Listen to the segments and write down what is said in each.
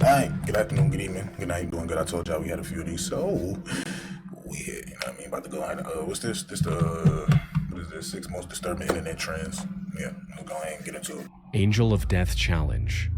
night, good afternoon, good evening, good night. Doing good. I told y'all we had a few of these, so we, you know what I mean, about to go ahead. What's this? What is this? 6 most disturbing internet trends. Yeah, we'll go ahead and get into it. Angel of Death Challenge.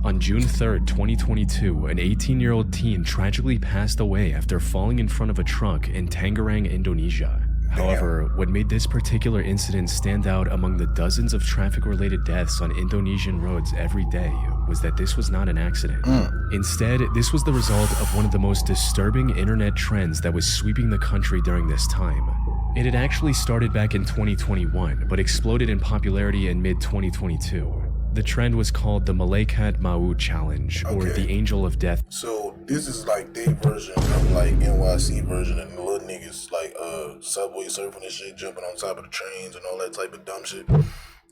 On June 3rd, 2022, an 18-year-old teen tragically passed away after falling in front of a truck in Tangerang, Indonesia. However, what made this particular incident stand out among the dozens of traffic-related deaths on Indonesian roads every day was that this was not an accident. Instead, this was the result of one of the most disturbing internet trends that was sweeping the country during this time. It had actually started back in 2021, but exploded in popularity in mid-2022. The trend was called the Malaikat Maut Challenge, or the Angel of Death. So this is like their version of like NYC version, and the little niggas like subway surfing and shit, jumping on top of the trains and all that type of dumb shit.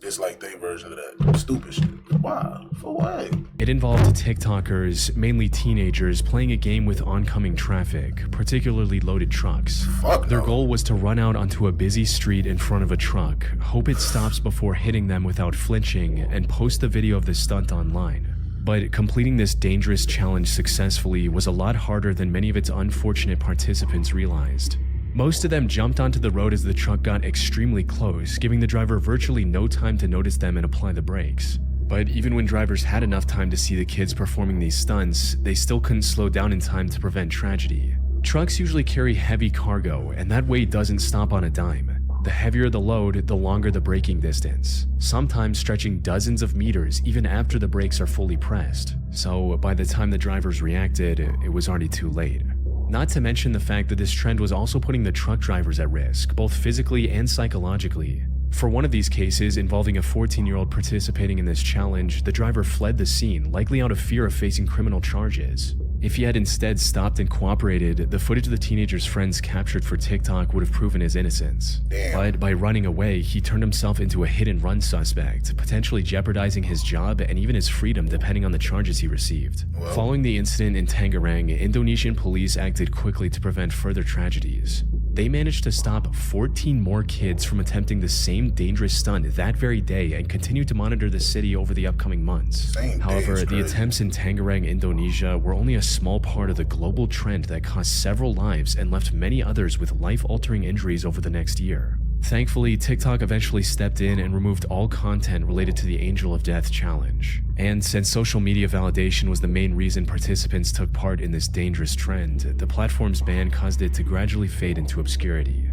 It's like their version of that stupid shit. Why? For what? It involved TikTokers, mainly teenagers, playing a game with oncoming traffic, particularly loaded trucks. Their goal was to run out onto a busy street in front of a truck, hope it stops before hitting them without flinching, and post the video of the stunt online. But completing this dangerous challenge successfully was a lot harder than many of its unfortunate participants realized. Most of them jumped onto the road as the truck got extremely close, giving the driver virtually no time to notice them and apply the brakes. But even when drivers had enough time to see the kids performing these stunts, they still couldn't slow down in time to prevent tragedy. Trucks usually carry heavy cargo, and that weight doesn't stop on a dime. The heavier the load, the longer the braking distance, sometimes stretching dozens of meters even after the brakes are fully pressed. So by the time the drivers reacted, it was already too late. Not to mention the fact that this trend was also putting the truck drivers at risk, both physically and psychologically. For one of these cases, involving a 14-year-old participating in this challenge, the driver fled the scene, likely out of fear of facing criminal charges. If he had instead stopped and cooperated, the footage the teenager's friends captured for TikTok would have proven his innocence. But by running away, he turned himself into a hit-and-run suspect, potentially jeopardizing his job and even his freedom depending on the charges he received. Following the incident in Tangerang, Indonesian police acted quickly to prevent further tragedies. They managed to stop 14 more kids from attempting the same dangerous stunt that very day and continued to monitor the city over the upcoming months. However, the attempts in Tangerang, Indonesia were only a small part of the global trend that cost several lives and left many others with life-altering injuries over the next year. Thankfully, TikTok eventually stepped in and removed all content related to the Angel of Death challenge. And since social media validation was the main reason participants took part in this dangerous trend, the platform's ban caused it to gradually fade into obscurity.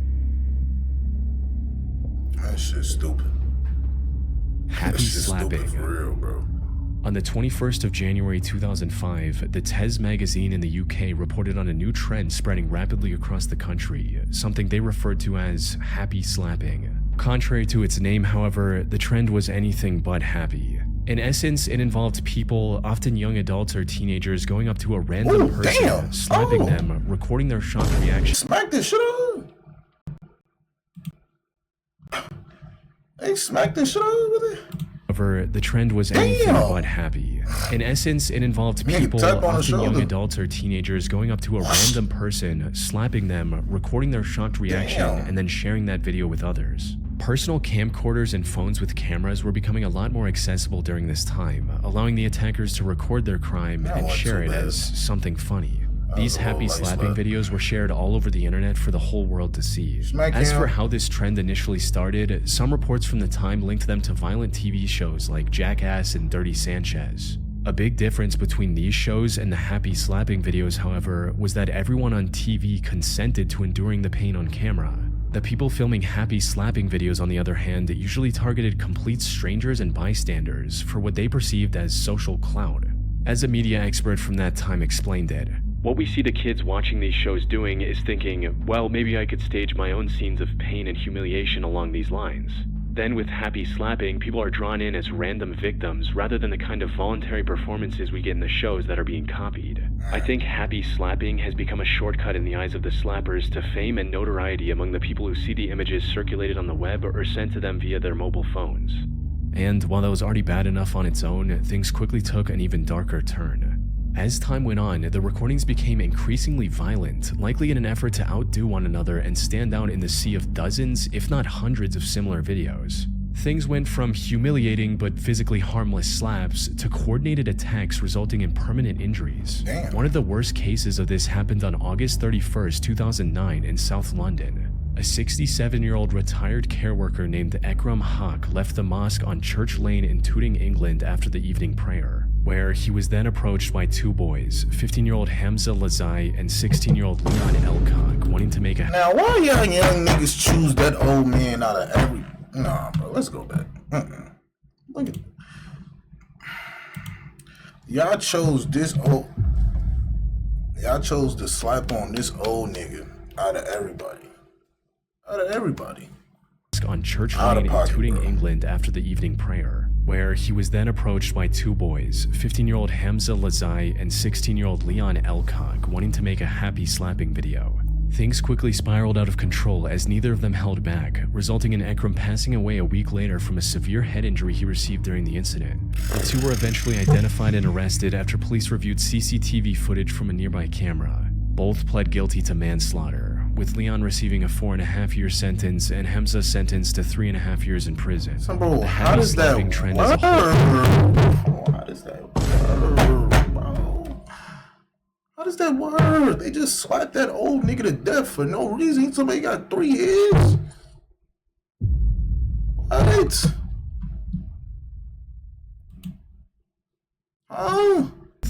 That shit's stupid. Happy slapping. Stupid for real, bro. On the 21st of January 2005, the Tez magazine in the UK reported on a new trend spreading rapidly across the country, something they referred to as happy slapping. Contrary to its name, however, the trend was anything but happy. In essence, it involved people, often young adults or teenagers, going up to a random person, slapping them, recording their shocked reaction. Smack this shit up! They smacked this shit up with it? However, the trend was anything but happy. In essence, it involved people, often young adults or teenagers, going up to a random person, slapping them, recording their shocked reaction, and then sharing that video with others. Personal camcorders and phones with cameras were becoming a lot more accessible during this time, allowing the attackers to record their crime and share it as something funny. These happy slapping videos were shared all over the internet for the whole world to see. As for how this trend initially started, some reports from the time linked them to violent TV shows like Jackass and Dirty Sanchez. A big difference between these shows and the happy slapping videos, however, was that everyone on TV consented to enduring the pain on camera. The people filming happy slapping videos, on the other hand, usually targeted complete strangers and bystanders for what they perceived as social clout. As a media expert from that time explained it, what we see the kids watching these shows doing is thinking, well, maybe I could stage my own scenes of pain and humiliation along these lines. Then with happy slapping, people are drawn in as random victims rather than the kind of voluntary performances we get in the shows that are being copied. I think happy slapping has become a shortcut in the eyes of the slappers to fame and notoriety among the people who see the images circulated on the web or sent to them via their mobile phones. And while that was already bad enough on its own, things quickly took an even darker turn. As time went on, the recordings became increasingly violent, likely in an effort to outdo one another and stand out in the sea of dozens, if not hundreds, of similar videos. Things went from humiliating but physically harmless slaps to coordinated attacks resulting in permanent injuries. Damn. One of the worst cases of this happened on August 31st, 2009 in South London. A 67-year-old retired care worker named Ekram Haq left the mosque on Church Lane in Tooting, England after the evening prayer, where he was then approached by two boys, 15-year-old Hamza Lazai and 16-year-old Leon Elcock, wanting to make a... Now, why y'all young niggas choose that old man out of every... Nah, bro, let's go back. Look at... Y'all chose this old... Y'all chose to slap on this old nigga out of everybody. Out of everybody. On Church Lane in Tooting, England after the evening prayer, where he was then approached by two boys, 15-year-old Hamza Lazai and 16-year-old Leon Elcock, wanting to make a happy slapping video. Things quickly spiraled out of control as neither of them held back, resulting in Ekram passing away a week later from a severe head injury he received during the incident. The two were eventually identified and arrested after police reviewed CCTV footage from a nearby camera. Both pled guilty to manslaughter, with Leon receiving a 4.5-year sentence and Hamza sentenced to 3.5 years in prison. So, bro, how does that work? How does that work, bro? How does that work? They just slapped that old nigga to death for no reason. Somebody got 3 years? What? Huh?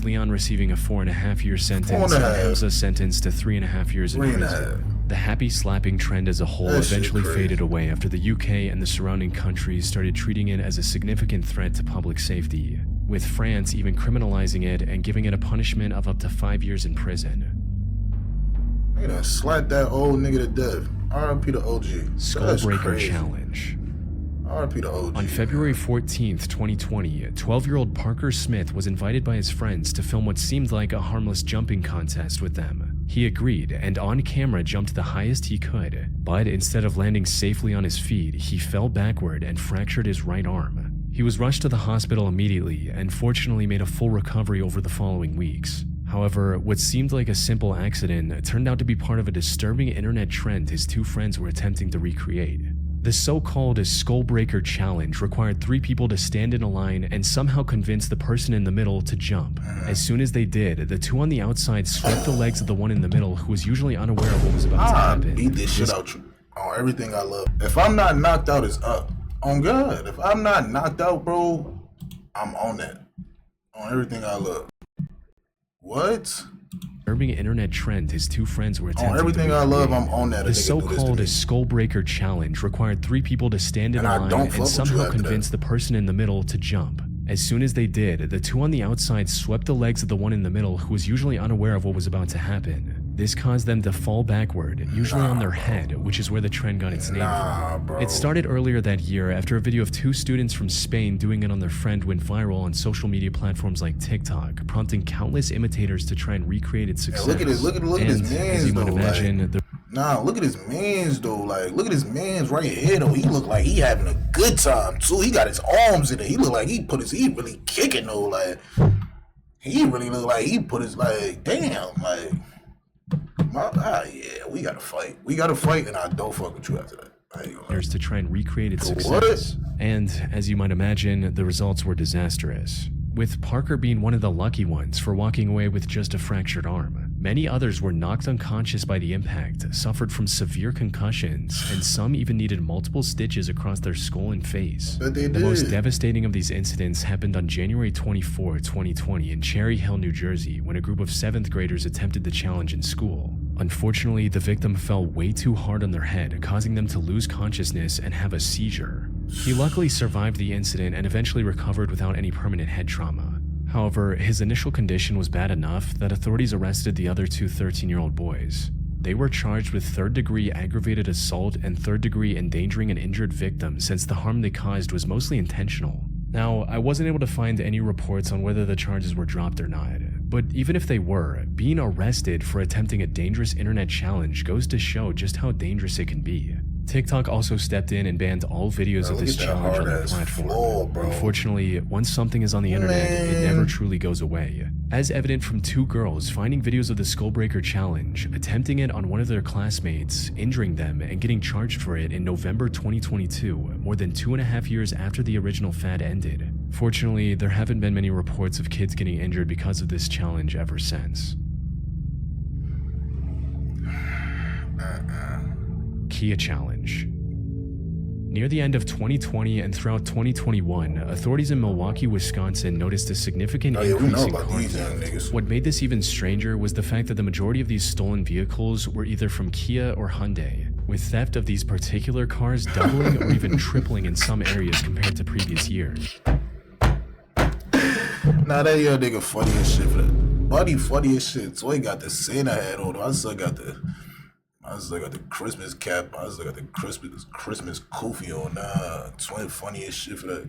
Leon receiving a 4.5-year sentence and Hamza sentenced to 3.5 years in prison. The happy slapping trend as a whole eventually faded away after the UK and the surrounding countries started treating it as a significant threat to public safety, with France even criminalizing it and giving it a punishment of up to 5 years in prison. They done slapped that old nigga to death. RIP to OG. Skullbreaker Challenge. RIP to OG. On February 14th, 2020, 12-year-old Parker Smith was invited by his friends to film what seemed like a harmless jumping contest with them. He agreed and on camera jumped the highest he could, but instead of landing safely on his feet, he fell backward and fractured his right arm. He was rushed to the hospital immediately and fortunately made a full recovery over the following weeks. However, what seemed like a simple accident turned out to be part of a disturbing internet trend his two friends were attempting to recreate. The so-called Skullbreaker Challenge required 3 people to stand in a line and somehow convince the person in the middle to jump. As soon as they did, the two on the outside swept the legs of the one in the middle who was usually unaware of what was about to happen. Beat this shit out you on everything I love. If I'm not knocked out, it's up. On God. If I'm not knocked out, bro, I'm on that. On everything I love. What? Disturbing internet trend his two friends were attempting on everything I love, I'm on that. The so-called Skullbreaker Challenge required 3 people to stand in a line and somehow convince the person in the middle to jump. As soon as they did, the two on the outside swept the legs of the one in the middle who was usually unaware of what was about to happen. This caused them to fall backward, usually on their head, which is where the trend got its name from. Bro. It started earlier that year after a video of 2 students from Spain doing it on their friend went viral on social media platforms like TikTok, prompting countless imitators to try and recreate its success. Yeah, look at his mans, as you might imagine, look at his mans though. Like, look at his mans right here though. He look like he having a good time too. He got his arms in it. He look like he really kicking though. Like, he really look like he put his damn like. Yeah, we gotta fight. We gotta fight, and I don't fuck with you after that. There's to try and recreate its success. And as you might imagine, the results were disastrous, with Parker being one of the lucky ones for walking away with just a fractured arm. Many others were knocked unconscious by the impact, suffered from severe concussions, and some even needed multiple stitches across their skull and face. The most devastating of these incidents happened on January 24, 2020 in Cherry Hill, New Jersey, when a group of 7th graders attempted the challenge in school. Unfortunately, the victim fell way too hard on their head, causing them to lose consciousness and have a seizure. He luckily survived the incident and eventually recovered without any permanent head trauma. However, his initial condition was bad enough that authorities arrested the other 2 13-year-old boys. They were charged with 3rd-degree aggravated assault and 3rd-degree endangering an injured victim since the harm they caused was mostly intentional. Now, I wasn't able to find any reports on whether the charges were dropped or not, but even if they were, being arrested for attempting a dangerous internet challenge goes to show just how dangerous it can be. TikTok also stepped in and banned all videos of this challenge on their platform. Unfortunately, once something is on the internet, it never truly goes away. As evident from two girls finding videos of the Skullbreaker challenge, attempting it on one of their classmates, injuring them, and getting charged for it in November 2022, more than 2.5 years after the original fad ended. Fortunately, there haven't been many reports of kids getting injured because of this challenge ever since. Kia Challenge. Near the end of 2020 and throughout 2021, authorities in Milwaukee, Wisconsin noticed a significant increase in car theft. What made this even stranger was the fact that the majority of these stolen vehicles were either from Kia or Hyundai, with theft of these particular cars doubling or even tripling in some areas compared to previous years. Nah, that young nigga funny as shit for that. Buddy funny as shit. So he got the Santa hat on. I still got the Christmas cap. I still got the Christmas kufi on. Nah, twin funny as shit for that.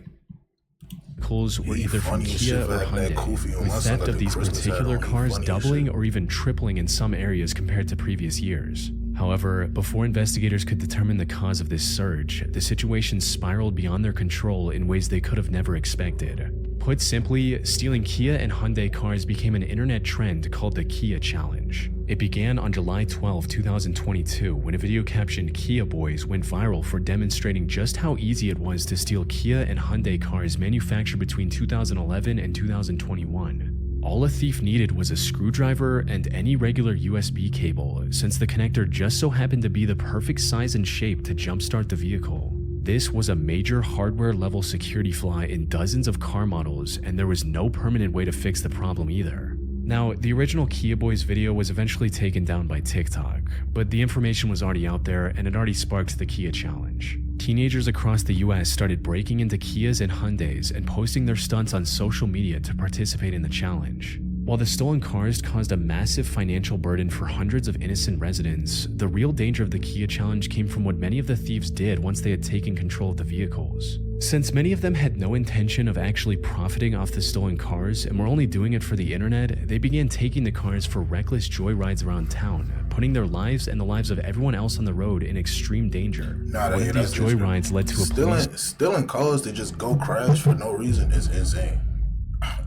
Vehicles were either from Kia or Hyundai, with theft of these particular cars doubling or even tripling in some areas compared to previous years. However, before investigators could determine the cause of this surge, the situation spiraled beyond their control in ways they could have never expected. Put simply, stealing Kia and Hyundai cars became an internet trend called the Kia Challenge. It began on July 12, 2022, when a video captioned "Kia Boys" went viral for demonstrating just how easy it was to steal Kia and Hyundai cars manufactured between 2011 and 2021. All a thief needed was a screwdriver and any regular USB cable, since the connector just so happened to be the perfect size and shape to jumpstart the vehicle. This was a major hardware-level security flaw in dozens of car models, and there was no permanent way to fix the problem either. Now, the original Kia Boys video was eventually taken down by TikTok, but the information was already out there and it already sparked the Kia Challenge. Teenagers across the US started breaking into Kias and Hyundais and posting their stunts on social media to participate in the challenge. While the stolen cars caused a massive financial burden for hundreds of innocent residents, the real danger of the Kia Challenge came from what many of the thieves did once they had taken control of the vehicles. Since many of them had no intention of actually profiting off the stolen cars and were only doing it for the internet, they began taking the cars for reckless joyrides around town, putting their lives and the lives of everyone else on the road in extreme danger. One of these joyrides led to a stealing cars to just go crash for no reason is insane.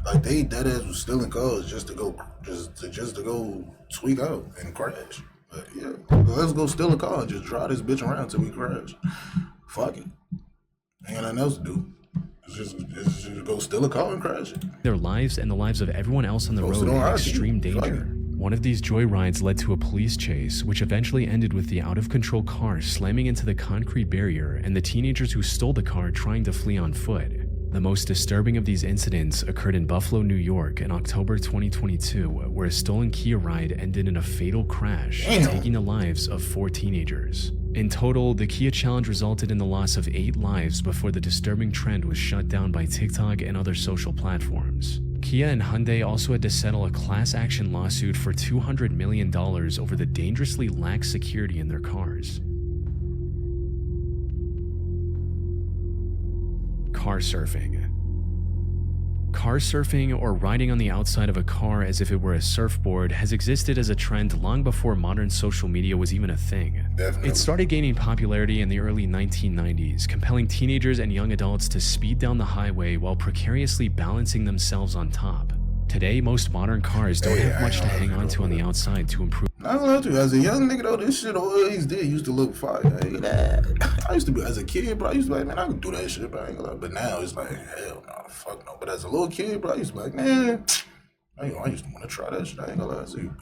Like they dead ass was stealing cars just to go tweak out and crash. But yeah, let's go steal a car and just drive this bitch around till we crash. Fuck it. Ain't nothing else to do. Just go steal a car and crash it. Their lives and the lives of everyone else on the road in extreme danger. One of these joyrides led to a police chase, which eventually ended with the out-of-control car slamming into the concrete barrier and the teenagers who stole the car trying to flee on foot. The most disturbing of these incidents occurred in Buffalo, New York in October 2022, where a stolen Kia ride ended in a fatal crash, taking the lives of 4 teenagers. In total, the Kia Challenge resulted in the loss of 8 lives before the disturbing trend was shut down by TikTok and other social platforms. Kia and Hyundai also had to settle a class action lawsuit for $200 million over the dangerously lax security in their cars. Car surfing. Car surfing, or riding on the outside of a car as if it were a surfboard, has existed as a trend long before modern social media was even a thing. Definitely. It started gaining popularity in the early 1990s, compelling teenagers and young adults to speed down the highway while precariously balancing themselves on top. Today, most modern cars don't have much to hang on to on the outside to improve. Not gonna lie to you, as a young nigga though, this shit always did used to look fire. I used to be, as a kid, bro, I used to be like, man, I could do that shit, bro. I ain't gonna lie. But now it's like, hell no, fuck no. But as a little kid, bro, I used to be like, man, I used to want to try that shit. I ain't gonna lie to you.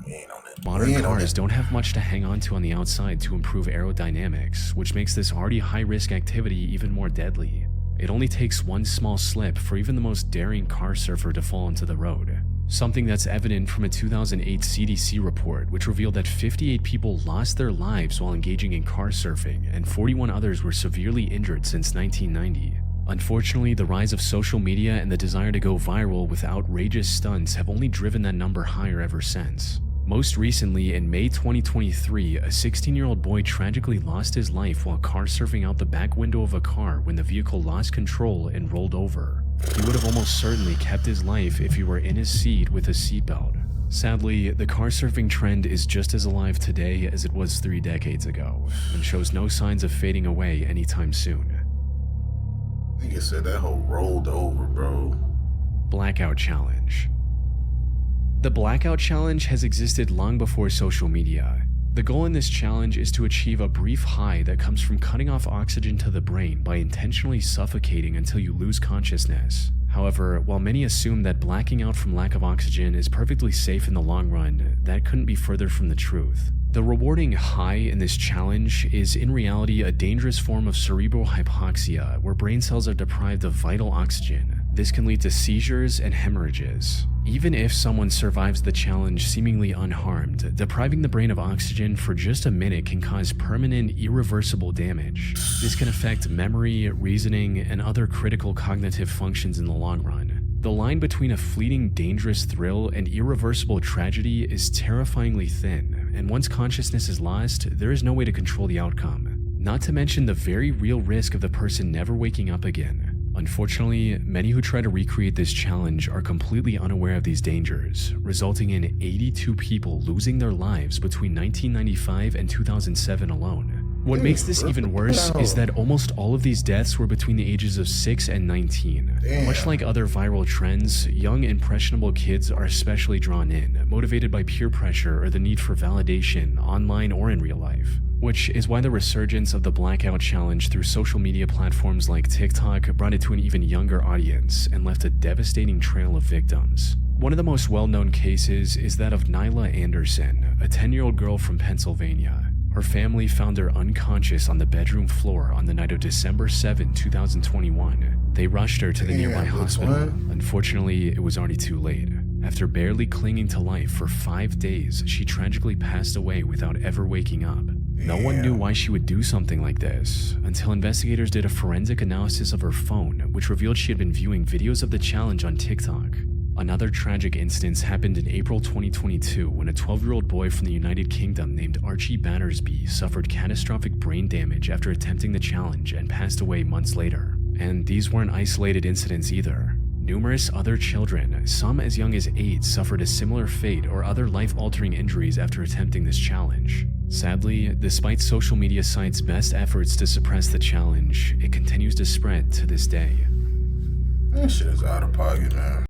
We ain't on that. Modern cars don't have much to hang on to on the outside to improve aerodynamics, which makes this already high-risk activity even more deadly. It only takes one small slip for even the most daring car surfer to fall into the road. Something that's evident from a 2008 CDC report, which revealed that 58 people lost their lives while engaging in car surfing, and 41 others were severely injured since 1990. Unfortunately, the rise of social media and the desire to go viral with outrageous stunts have only driven that number higher ever since. Most recently, in May 2023, a 16-year-old boy tragically lost his life while car surfing out the back window of a car when the vehicle lost control and rolled over. He would have almost certainly kept his life if he were in his seat with a seatbelt. Sadly, the car surfing trend is just as alive today as it was 3 decades ago, and shows no signs of fading away anytime soon. Nigga said that whole rolled over, bro. Blackout Challenge. The Blackout Challenge has existed long before social media. The goal in this challenge is to achieve a brief high that comes from cutting off oxygen to the brain by intentionally suffocating until you lose consciousness. However, while many assume that blacking out from lack of oxygen is perfectly safe in the long run, that couldn't be further from the truth. The rewarding high in this challenge is in reality a dangerous form of cerebral hypoxia, where brain cells are deprived of vital oxygen. This can lead to seizures and hemorrhages. Even if someone survives the challenge seemingly unharmed, depriving the brain of oxygen for just a minute can cause permanent, irreversible damage. This can affect memory, reasoning, and other critical cognitive functions in the long run. The line between a fleeting, dangerous thrill and irreversible tragedy is terrifyingly thin, and once consciousness is lost, there is no way to control the outcome. Not to mention the very real risk of the person never waking up again. Unfortunately, many who try to recreate this challenge are completely unaware of these dangers, resulting in 82 people losing their lives between 1995 and 2007 alone. What makes this even worse is that almost all of these deaths were between the ages of 6 and 19. Much like other viral trends, young impressionable kids are especially drawn in, motivated by peer pressure or the need for validation, online or in real life. Which is why the resurgence of the Blackout Challenge through social media platforms like TikTok brought it to an even younger audience and left a devastating trail of victims. One of the most well-known cases is that of Nyla Anderson, a 10-year-old girl from Pennsylvania. Her family found her unconscious on the bedroom floor on the night of December 7, 2021. They rushed her to the nearby hospital. Unfortunately, it was already too late. After barely clinging to life for 5 days, she tragically passed away without ever waking up. No one knew why she would do something like this, until investigators did a forensic analysis of her phone, which revealed she had been viewing videos of the challenge on TikTok. Another tragic instance happened in April 2022 when a 12-year-old boy from the United Kingdom named Archie Battersby suffered catastrophic brain damage after attempting the challenge and passed away months later. And these weren't isolated incidents either. Numerous other children, some as young as 8, suffered a similar fate or other life-altering injuries after attempting this challenge. Sadly, despite social media sites' best efforts to suppress the challenge, it continues to spread to this day. That shit is out of pocket, man.